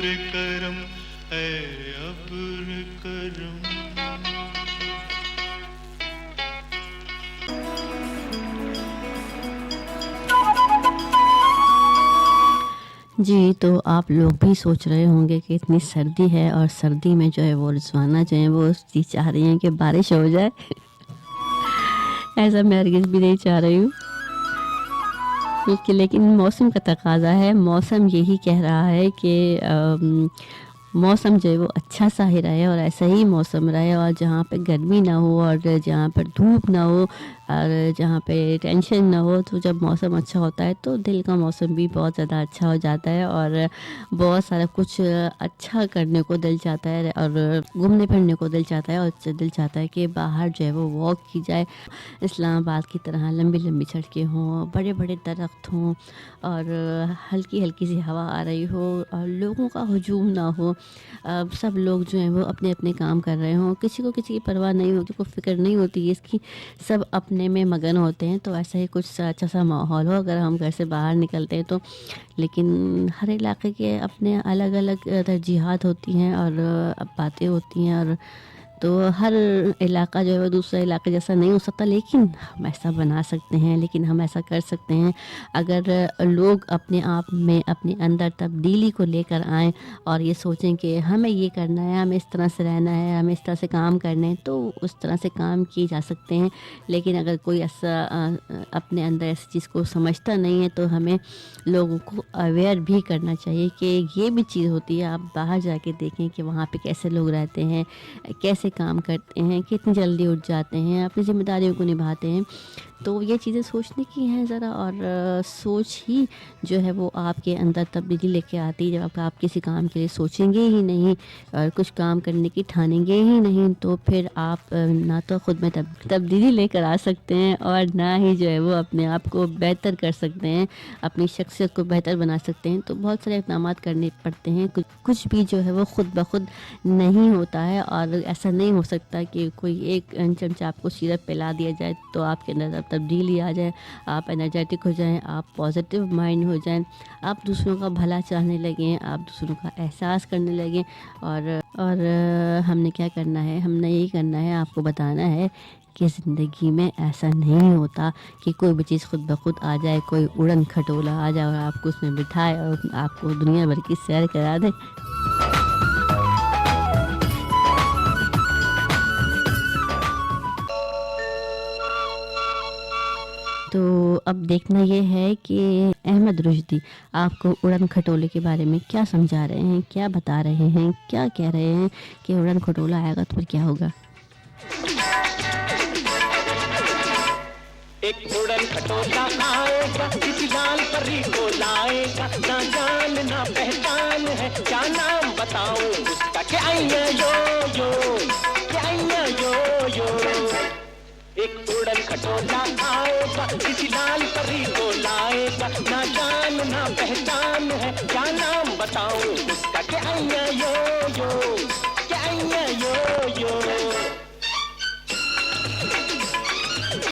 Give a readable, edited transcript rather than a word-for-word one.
ابر کرم اے ابر کرم. جی تو آپ لوگ بھی سوچ رہے ہوں گے کہ اتنی سردی ہے اور سردی میں جو ہے وہ رضوانہ جو ہے وہ چاہ رہی ہیں کہ بارش ہو جائے. ایسا میں ہرگز بھی نہیں چاہ رہی ہوں، لیکن موسم کا تقاضا ہے. موسم یہی کہہ رہا ہے کہ موسم جو ہے وہ اچھا سا ہی رہے اور ایسا ہی موسم رہے، اور جہاں پہ گرمی نہ ہو اور جہاں پر دھوپ نہ ہو اور جہاں پہ ٹینشن نہ ہو. تو جب موسم اچھا ہوتا ہے تو دل کا موسم بھی بہت زیادہ اچھا ہو جاتا ہے اور بہت سارا کچھ اچھا کرنے کو دل چاہتا ہے اور گھومنے پھرنے کو دل چاہتا ہے، اور دل چاہتا ہے کہ باہر جو ہے وہ واک کی جائے. اسلام آباد کی طرح لمبی لمبی سڑکیں ہوں، بڑے بڑے درخت ہوں اور ہلکی ہلکی سی ہوا آ رہی ہو اور لوگوں کا ہجوم نہ ہو. سب لوگ جو ہیں وہ اپنے اپنے کام کر رہے ہوں، کسی کو کسی کی پرواہ نہیں ہوتی، کوئی فکر نہیں ہوتی اس کی، سب اپنے میں مگن ہوتے ہیں. تو ایسا ہی کچھ اچھا سا ماحول ہو اگر ہم گھر سے باہر نکلتے ہیں تو. لیکن ہر علاقے کے اپنے الگ الگ ترجیحات ہوتی ہیں اور باتیں ہوتی ہیں، اور تو ہر علاقہ جو ہے وہ دوسرے علاقے جیسا نہیں ہو سکتا، لیکن ہم ایسا بنا سکتے ہیں، لیکن ہم ایسا کر سکتے ہیں اگر لوگ اپنے آپ میں اپنے اندر تبدیلی کو لے کر آئیں اور یہ سوچیں کہ ہمیں یہ کرنا ہے، ہمیں اس طرح سے رہنا ہے، ہمیں اس طرح سے کام کرنے ہیں، تو اس طرح سے کام کیے جا سکتے ہیں. لیکن اگر کوئی ایسا اپنے اندر ایسی چیز کو سمجھتا نہیں ہے تو ہمیں لوگوں کو اویئر بھی کرنا چاہیے کہ یہ بھی چیز ہوتی ہے. آپ باہر جا کے دیکھیں کہ وہاں پہ کیسے لوگ رہتے ہیں، کیسے کام کرتے ہیں، کتنی جلدی اٹھ جاتے ہیں، اپنی ذمہ داریوں کو نبھاتے ہیں. تو یہ چیزیں سوچنے کی ہیں ذرا، اور سوچ ہی جو ہے وہ آپ کے اندر تبدیلی لے کے آتی ہے. جب آپ کسی کام کے لیے سوچیں گے ہی نہیں اور کچھ کام کرنے کی ٹھانیں گے ہی نہیں تو پھر آپ نہ تو خود میں تبدیلی لے کر آ سکتے ہیں اور نہ ہی جو ہے وہ اپنے آپ کو بہتر کر سکتے ہیں، اپنی شخصیت کو بہتر بنا سکتے ہیں. تو بہت سارے اقدامات کرنے پڑتے ہیں. کچھ بھی جو ہے وہ خود بخود نہیں ہوتا ہے، اور ایسا نہیں ہو سکتا کہ کوئی ایک چمچہ آپ کو سیرپ پلا دیا جائے تو آپ کے اندر تبدیلی آ جائے، آپ انرجیٹک ہو جائیں، آپ پازیٹیو مائنڈ ہو جائیں، آپ دوسروں کا بھلا چاہنے لگیں، آپ دوسروں کا احساس کرنے لگیں. اور ہم نے کیا کرنا ہے، ہم نے یہی کرنا ہے، آپ کو بتانا ہے کہ زندگی میں ایسا نہیں ہوتا کہ کوئی بھی چیز خود بخود آ جائے، کوئی اڑن کھٹولا آ جائے اور آپ کو اس میں بٹھائے اور آپ کو دنیا بھر کی سیر کرا دے. تو اب دیکھنا یہ ہے کہ احمد رشدی آپ کو اڑن کھٹولے کے بارے میں کیا سمجھا رہے ہیں، کیا بتا رہے ہیں، کیا کہہ رہے ہیں کہ اڑن کھٹولا آئے گا تو پھر کیا ہوگا. ایک اڑن کھٹولا آئے گا، کسی لال پری کو لائے گا، نہ جان نہ پہچان ہے، کیا نام بتاؤں اس کا، کیا یو یو، کیا یو یو. ایک اڑن کھٹولا آئے گا، کسی لال پری کو لائے گا، نہ جان نہ پہچان ہے، کیا نام بتاؤں اس کا، کیا یو یو، کیا یو یو.